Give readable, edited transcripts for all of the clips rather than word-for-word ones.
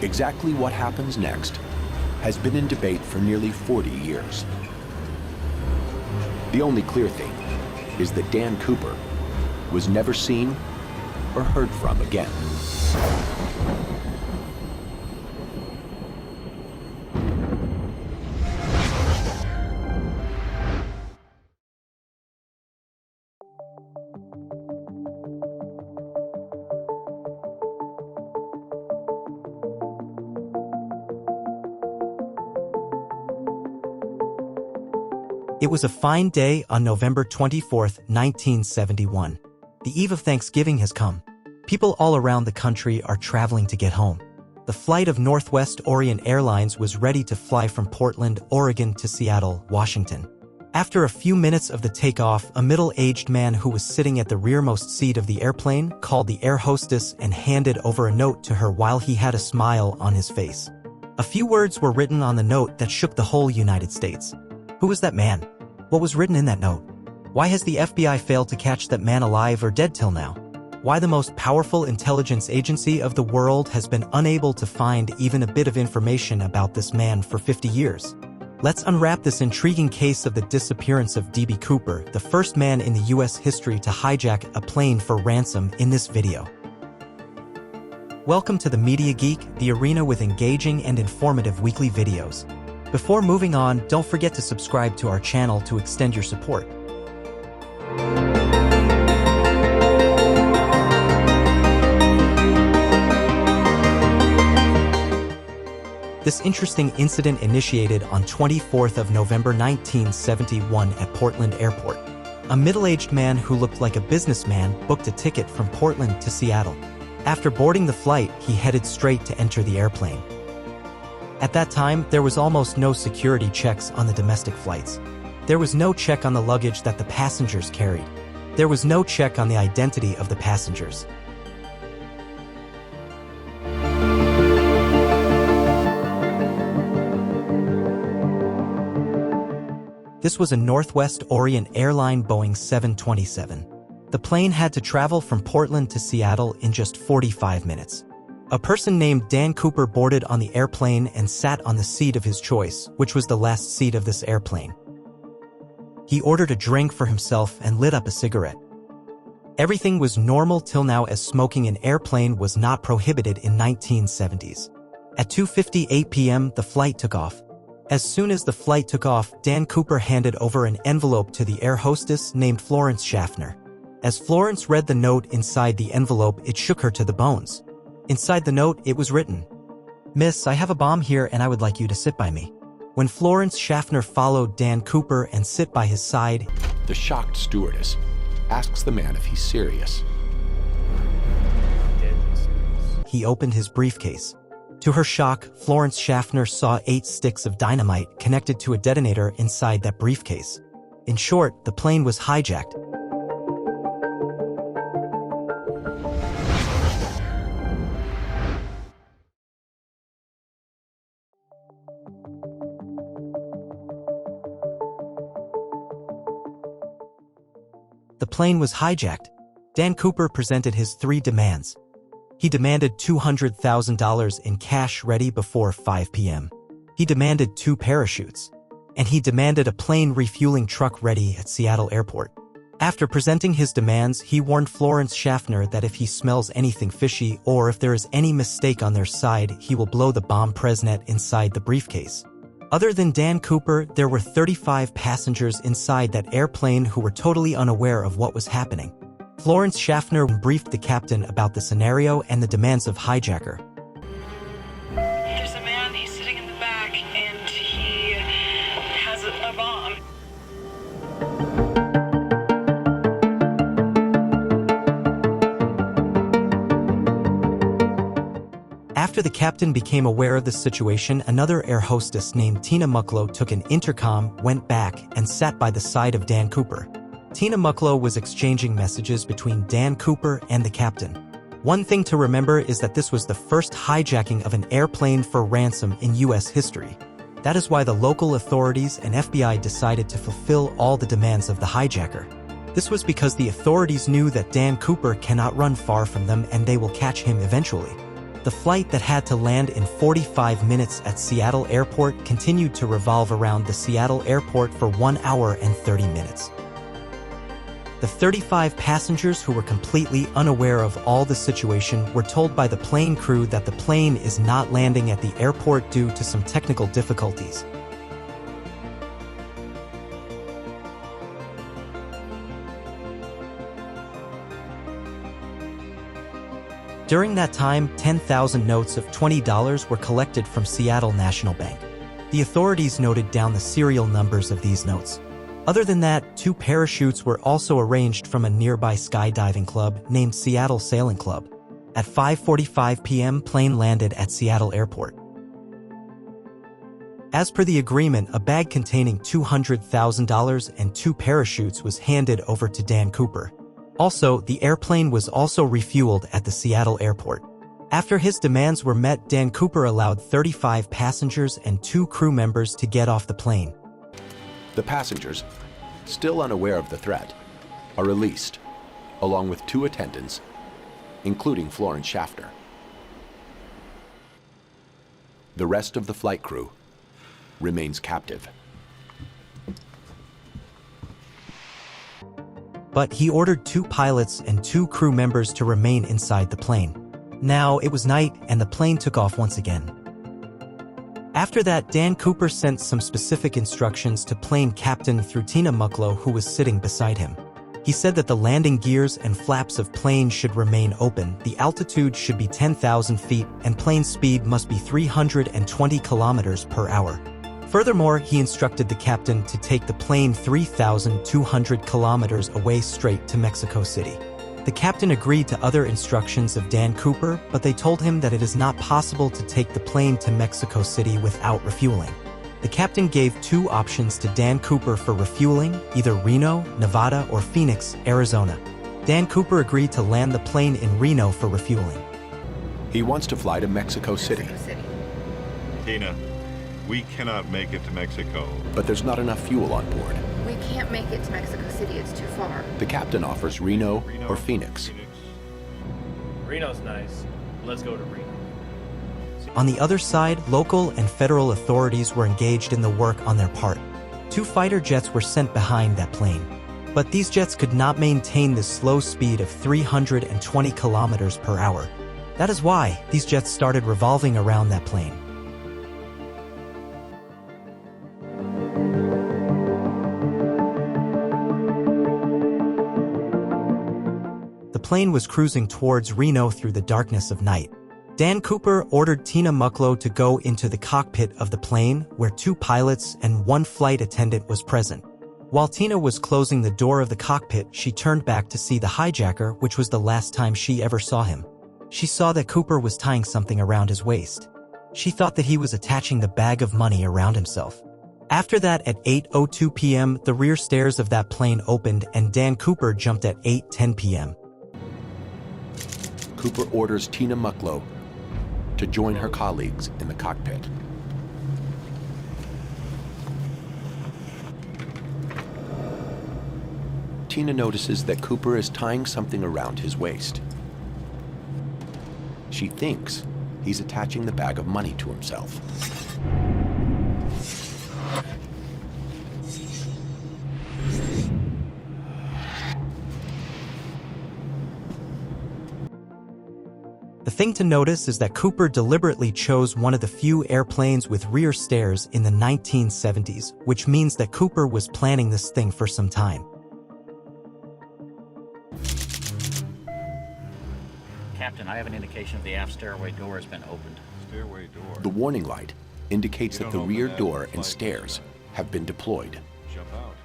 Exactly what happens next has been in debate for nearly 40 years. The only clear thing is that Dan Cooper was never seen or heard from again. It was a fine day on November 24, 1971. The eve of Thanksgiving has come. People all around the country are traveling to get home. The flight of Northwest Orient Airlines was ready to fly from Portland, Oregon to Seattle, Washington. After a few minutes of the takeoff, a middle-aged man who was sitting at the rearmost seat of the airplane called the air hostess and handed over a note to her while he had a smile on his face. A few words were written on the note that shook the whole United States. Who was that man? What was written in that note? Why has the FBI failed to catch that man alive or dead till now? Why the most powerful intelligence agency of the world has been unable to find even a bit of information about this man for 50 years? Let's unwrap this intriguing case of the disappearance of D.B. Cooper, the first man in the U.S. history to hijack a plane for ransom, in this video. Welcome to the Media Geek, the arena with engaging and informative weekly videos. Before moving on, don't forget to subscribe to our channel to extend your support. This interesting incident initiated on 24th of November 1971 at Portland Airport. A middle-aged man who looked like a businessman booked a ticket from Portland to Seattle. After boarding the flight, he headed straight to enter the airplane. At that time, there was almost no security checks on the domestic flights. There was no check on the luggage that the passengers carried. There was no check on the identity of the passengers. This was a Northwest Orient Airline Boeing 727. The plane had to travel from Portland to Seattle in just 45 minutes. A person named Dan Cooper boarded on the airplane and sat on the seat of his choice, which was the last seat of this airplane. He ordered a drink for himself and lit up a cigarette. Everything was normal till now, as smoking in airplane was not prohibited in 1970s. At 2:58 p.m., the flight took off. As soon as the flight took off, Dan Cooper handed over an envelope to the air hostess named Florence Schaffner. As Florence read the note inside the envelope, it shook her to the bones. Inside the note, it was written, "Miss, I have a bomb here and I would like you to sit by me." When Florence Schaffner followed Dan Cooper and sit by his side, the shocked stewardess asks the man if he's serious. He opened his briefcase. To her shock, Florence Schaffner saw 8 sticks of dynamite connected to a detonator inside that briefcase. In short, the plane was hijacked. The plane was hijacked. Dan Cooper presented his 3 demands. He demanded $200,000 in cash ready before 5 p.m. He demanded 2 parachutes. And he demanded a plane refueling truck ready at Seattle Airport. After presenting his demands, he warned Florence Schaffner that if he smells anything fishy or if there is any mistake on their side, he will blow the bomb presnet inside the briefcase. Other than Dan Cooper, there were 35 passengers inside that airplane who were totally unaware of what was happening. Florence Schaffner briefed the captain about the scenario and the demands of hijacker. There's a man, he's sitting in the back, and he has a bomb. After the captain became aware of the situation, another air hostess named Tina Mucklow took an intercom, went back, and sat by the side of Dan Cooper. Tina Mucklow was exchanging messages between Dan Cooper and the captain. One thing to remember is that this was the first hijacking of an airplane for ransom in U.S. history. That is why the local authorities and FBI decided to fulfill all the demands of the hijacker. This was because the authorities knew that Dan Cooper cannot run far from them and they will catch him eventually. The flight that had to land in 45 minutes at Seattle Airport continued to revolve around the Seattle Airport for 1 hour and 30 minutes. The 35 passengers who were completely unaware of all the situation were told by the plane crew that the plane is not landing at the airport due to some technical difficulties. During that time, 10,000 notes of $20 were collected from Seattle National Bank. The authorities noted down the serial numbers of these notes. Other than that, 2 parachutes were also arranged from a nearby skydiving club named Seattle Sailing Club. At 5:45 p.m., plane landed at Seattle Airport. As per the agreement, a bag containing $200,000 and 2 parachutes was handed over to Dan Cooper. Also, the airplane was also refueled at the Seattle Airport. After his demands were met, Dan Cooper allowed 35 passengers and 2 crew members to get off the plane. The passengers, still unaware of the threat, are released, along with 2 attendants, including Florence Shafter. The rest of the flight crew remains captive. But he ordered 2 pilots and 2 crew members to remain inside the plane. Now it was night and the plane took off once again. After that, Dan Cooper sent some specific instructions to plane captain through Tina Mucklow, who was sitting beside him. He said that the landing gears and flaps of plane should remain open, the altitude should be 10,000 feet, and plane speed must be 320 kilometers per hour. Furthermore, he instructed the captain to take the plane 3,200 kilometers away straight to Mexico City. The captain agreed to other instructions of Dan Cooper, but they told him that it is not possible to take the plane to Mexico City without refueling. The captain gave 2 options to Dan Cooper for refueling, either Reno, Nevada, or Phoenix, Arizona. Dan Cooper agreed to land the plane in Reno for refueling. He wants to fly to Mexico City, Tina, we cannot make it to Mexico. but there's not enough fuel on board. We can't make it to Mexico City, it's too far. The captain offers Reno or Phoenix. Reno's nice. Let's go to Reno. On the other side, local and federal authorities were engaged in the work on their part. 2 fighter jets were sent behind that plane. But these jets could not maintain the slow speed of 320 kilometers per hour. That is why these jets started revolving around that plane. The plane was cruising towards Reno through the darkness of night. Dan Cooper ordered Tina Mucklow to go into the cockpit of the plane, where 2 pilots and 1 flight attendant was present. While Tina was closing the door of the cockpit, she turned back to see the hijacker, which was the last time she ever saw him. She saw that Cooper was tying something around his waist. She thought that he was attaching the bag of money around himself. After that, at 8:02 p.m., the rear stairs of that plane opened and Dan Cooper jumped at 8:10 p.m. Cooper orders Tina Mucklow to join her colleagues in the cockpit. Tina notices that Cooper is tying something around his waist. She thinks he's attaching the bag of money to himself. The thing to notice is that Cooper deliberately chose one of the few airplanes with rear stairs in the 1970s, which means that Cooper was planning this thing for some time. Captain, I have an indication of the aft stairway door has been opened. Stairway door. The warning light indicates that the rear door and stairs have been deployed. Jump out.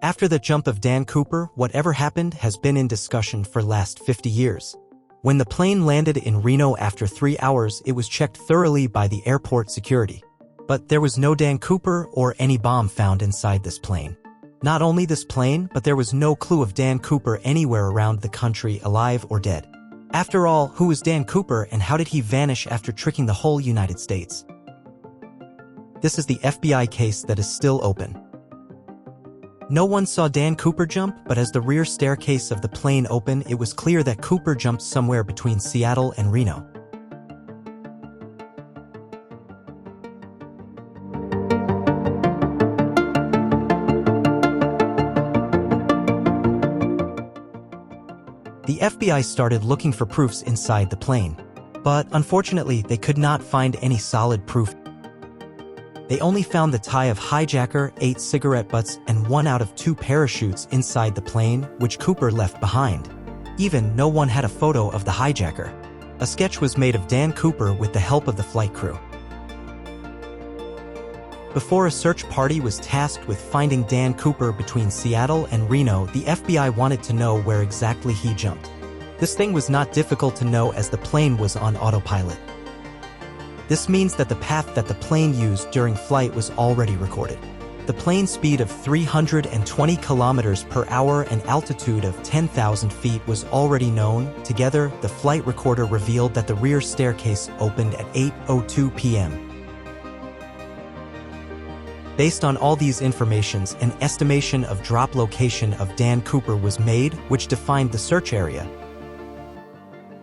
After the jump of Dan Cooper, whatever happened has been in discussion for last 50 years. When the plane landed in Reno after 3 hours, it was checked thoroughly by the airport security. But there was no Dan Cooper or any bomb found inside this plane. Not only this plane, but there was no clue of Dan Cooper anywhere around the country, alive or dead. After all, who was Dan Cooper and how did he vanish after tricking the whole United States? This is the FBI case that is still open. No one saw Dan Cooper jump, but as the rear staircase of the plane opened, it was clear that Cooper jumped somewhere between Seattle and Reno. The FBI started looking for proofs inside the plane, but unfortunately they could not find any solid proof. They only found the tie of hijacker, 8 cigarette butts, and 1 out of 2 parachutes inside the plane, which Cooper left behind. Even no one had a photo of the hijacker. A sketch was made of Dan Cooper with the help of the flight crew. Before a search party was tasked with finding Dan Cooper between Seattle and Reno, the FBI wanted to know where exactly he jumped. This thing was not difficult to know as the plane was on autopilot. This means that the path that the plane used during flight was already recorded. The plane speed of 320 kilometers per hour and altitude of 10,000 feet was already known. Together, the flight recorder revealed that the rear staircase opened at 8:02 p.m. Based on all these informations, an estimation of drop location of Dan Cooper was made, which defined the search area.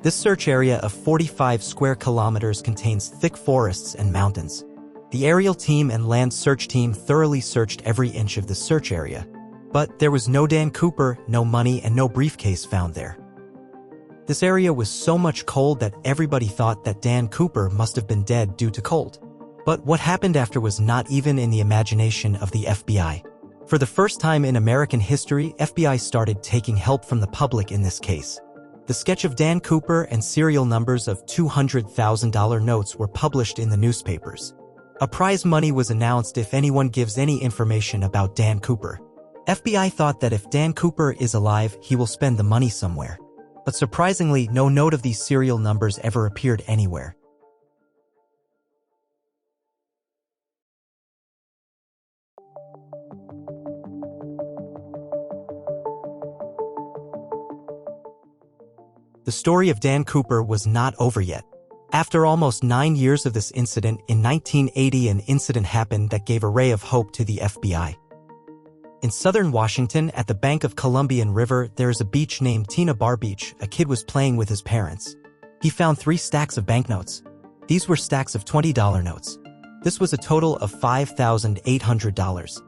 This search area of 45 square kilometers contains thick forests and mountains. The aerial team and land search team thoroughly searched every inch of the search area. But there was no Dan Cooper, no money, and no briefcase found there. This area was so much cold that everybody thought that Dan Cooper must have been dead due to cold. But what happened after was not even in the imagination of the FBI. For the first time in American history, FBI started taking help from the public in this case. The sketch of Dan Cooper and serial numbers of $200,000 notes were published in the newspapers. A prize money was announced if anyone gives any information about Dan Cooper. FBI thought that if Dan Cooper is alive, he will spend the money somewhere. But surprisingly, no note of these serial numbers ever appeared anywhere. The story of Dan Cooper was not over yet. After almost 9 years of this incident, in 1980 an incident happened that gave a ray of hope to the FBI. In southern Washington, at the bank of Columbian River, there is a beach named Tina Bar Beach. A kid was playing with his parents. He found 3 stacks of banknotes. These were stacks of $20 notes. This was a total of $5,800.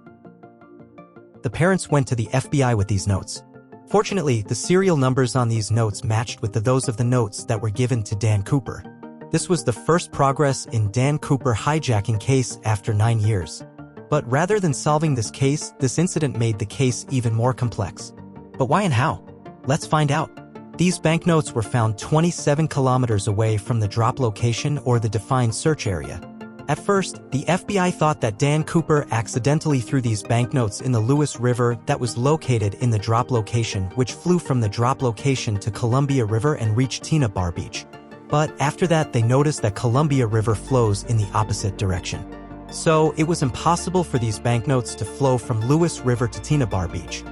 The parents went to the FBI with these notes. Fortunately, the serial numbers on these notes matched with those of the notes that were given to Dan Cooper. This was the first progress in Dan Cooper hijacking case after 9 years. But rather than solving this case, this incident made the case even more complex. But why and how? Let's find out. These banknotes were found 27 kilometers away from the drop location or the defined search area. At first, the FBI thought that Dan Cooper accidentally threw these banknotes in the Lewis River that was located in the drop location, which flew from the drop location to Columbia River and reached Tina Bar Beach. But after that, they noticed that Columbia River flows in the opposite direction. So it was impossible for these banknotes to flow from Lewis River to Tina Bar Beach.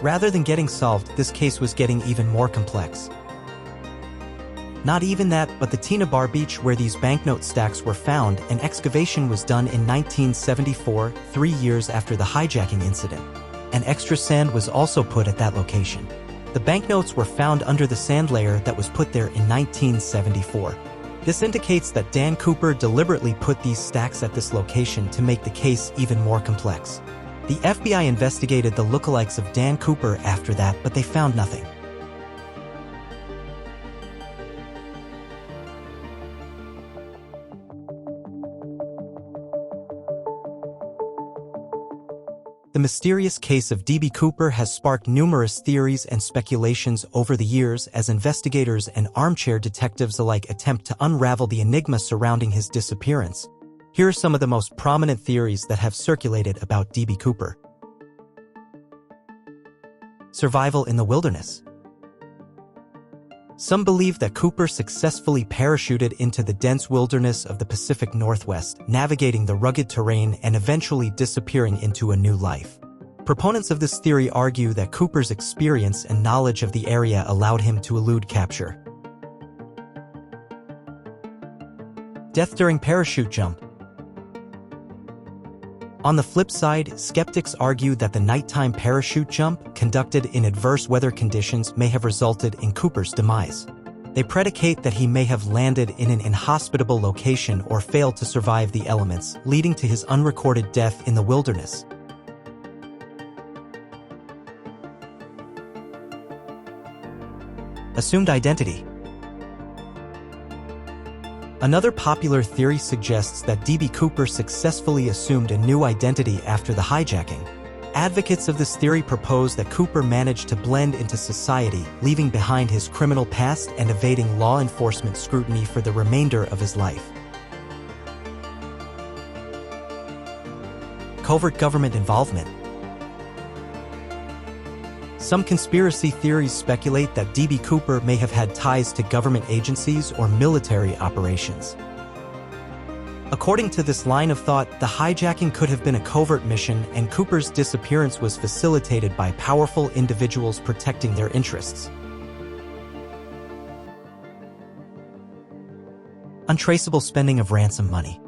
Rather than getting solved, this case was getting even more complex. Not even that, but the Tina Bar Beach where these banknote stacks were found, an excavation was done in 1974, 3 years after the hijacking incident. An extra sand was also put at that location. The banknotes were found under the sand layer that was put there in 1974. This indicates that Dan Cooper deliberately put these stacks at this location to make the case even more complex. The FBI investigated the lookalikes of Dan Cooper after that, but they found nothing. The mysterious case of D.B. Cooper has sparked numerous theories and speculations over the years as investigators and armchair detectives alike attempt to unravel the enigma surrounding his disappearance. Here are some of the most prominent theories that have circulated about D.B. Cooper. Survival in the wilderness. Some believe that Cooper successfully parachuted into the dense wilderness of the Pacific Northwest, navigating the rugged terrain and eventually disappearing into a new life. Proponents of this theory argue that Cooper's experience and knowledge of the area allowed him to elude capture. Death during parachute jump. On the flip side, skeptics argue that the nighttime parachute jump, conducted in adverse weather conditions, may have resulted in Cooper's demise. They predicate that he may have landed in an inhospitable location or failed to survive the elements, leading to his unrecorded death in the wilderness. Assumed identity. Another popular theory suggests that D.B. Cooper successfully assumed a new identity after the hijacking. Advocates of this theory propose that Cooper managed to blend into society, leaving behind his criminal past and evading law enforcement scrutiny for the remainder of his life. Covert government involvement. Some conspiracy theories speculate that D.B. Cooper may have had ties to government agencies or military operations. According to this line of thought, the hijacking could have been a covert mission, and Cooper's disappearance was facilitated by powerful individuals protecting their interests. Untraceable spending of ransom money.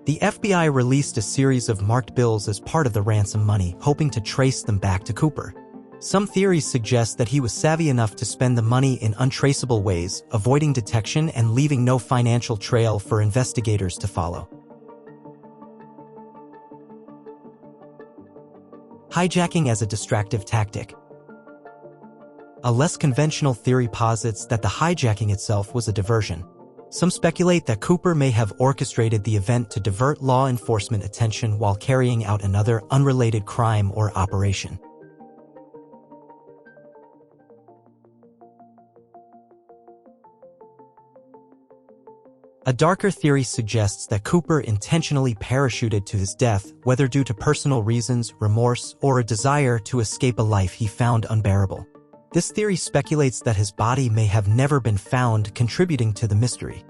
The FBI released a series of marked bills as part of the ransom money, hoping to trace them back to Cooper. Some theories suggest that he was savvy enough to spend the money in untraceable ways, avoiding detection and leaving no financial trail for investigators to follow. Hijacking as a distractive tactic. A less conventional theory posits that the hijacking itself was a diversion. Some speculate that Cooper may have orchestrated the event to divert law enforcement attention while carrying out another unrelated crime or operation. A darker theory suggests that Cooper intentionally parachuted to his death, whether due to personal reasons, remorse, or a desire to escape a life he found unbearable. This theory speculates that his body may have never been found, contributing to the mystery.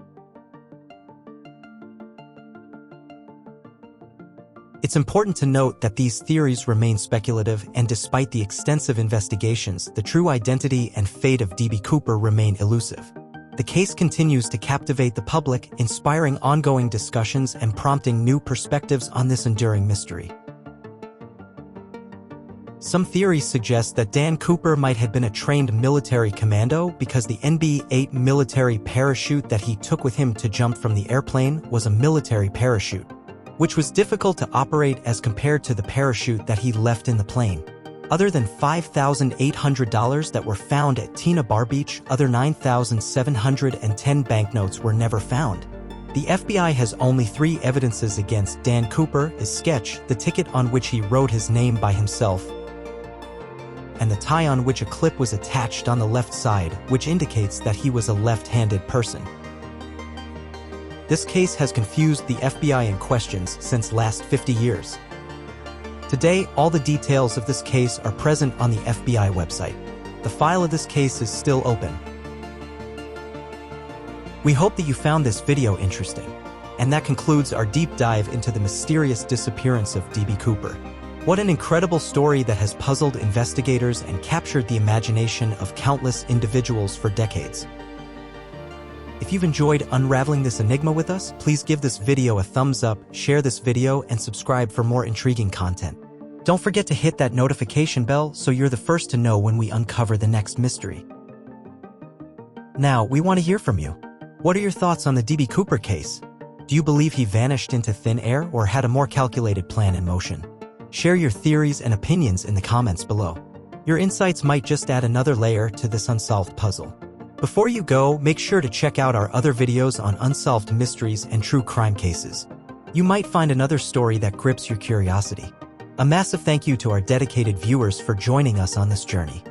It's important to note that these theories remain speculative, and despite the extensive investigations, the true identity and fate of D.B. Cooper remain elusive. The case continues to captivate the public, inspiring ongoing discussions and prompting new perspectives on this enduring mystery. Some theories suggest that Dan Cooper might have been a trained military commando because the NB-8 military parachute that he took with him to jump from the airplane was a military parachute, which was difficult to operate as compared to the parachute that he left in the plane. Other than $5,800 that were found at Tina Bar Beach, other 9,710 banknotes were never found. The FBI has only 3 evidences against Dan Cooper: his sketch, the ticket on which he wrote his name by himself, and the tie on which a clip was attached on the left side, which indicates that he was a left-handed person. This case has confused the FBI in questions since last 50 years. Today, all the details of this case are present on the FBI website. The file of this case is still open. We hope that you found this video interesting. And that concludes our deep dive into the mysterious disappearance of D.B. Cooper. What an incredible story that has puzzled investigators and captured the imagination of countless individuals for decades. If you've enjoyed unraveling this enigma with us, please give this video a thumbs up, share this video, and subscribe for more intriguing content. Don't forget to hit that notification bell so you're the first to know when we uncover the next mystery. Now, we want to hear from you. What are your thoughts on the D.B. Cooper case? Do you believe he vanished into thin air or had a more calculated plan in motion? Share your theories and opinions in the comments below. Your insights might just add another layer to this unsolved puzzle. Before you go, make sure to check out our other videos on unsolved mysteries and true crime cases. You might find another story that grips your curiosity. A massive thank you to our dedicated viewers for joining us on this journey.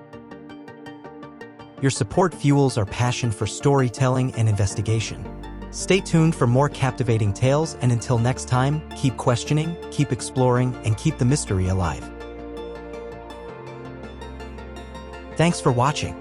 Your support fuels our passion for storytelling and investigation. Stay tuned for more captivating tales, and until next time, keep questioning, keep exploring, and keep the mystery alive. Thanks for watching.